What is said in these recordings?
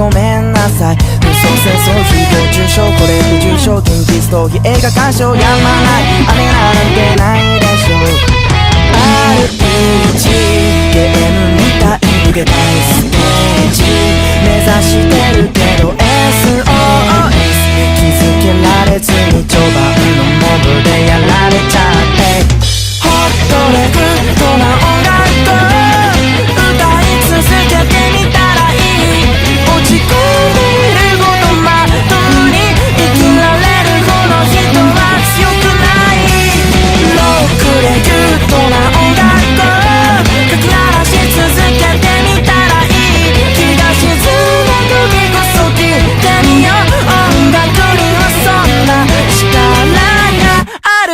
ごめんなさい。嘘戦争誹謗中傷これ不重症近畿ストーリー映画鑑賞やまない雨なんてないでしょう。RPG ゲームみたいに出たいステージ目指してるけど SOS 気づけられずに序盤のモブでやられちゃってホットレグドな音楽歌い続けてみたらいい。落ち込んでいるほどまっとうに生きられるほど人は強くない。ロックでグッドな音楽かき鳴らし続けてみたらいい。気が沈んだ時こそ聞いてみよう。音楽にはそんな力がある。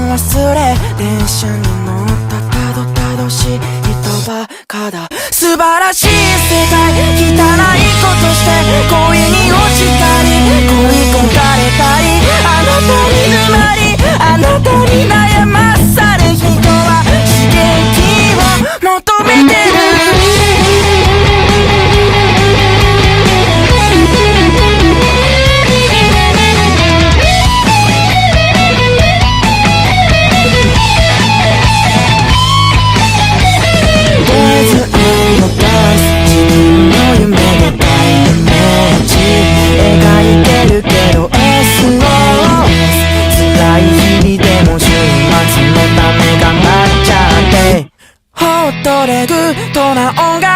忘れ電車に乗ったたどたどしい人ばっかだ。素晴らしい世界汚いことして恋に落ちたり恋焦がれたりあなたに沼りあなたに悩まされ人は刺激を求めてる。レグドな音楽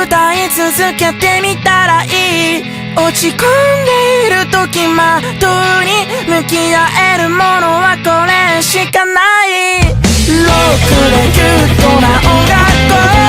歌い続けてみたらいい。落ち込んでいる時まっとうに向き合えるものはこれしかない。ロックでグッドな音楽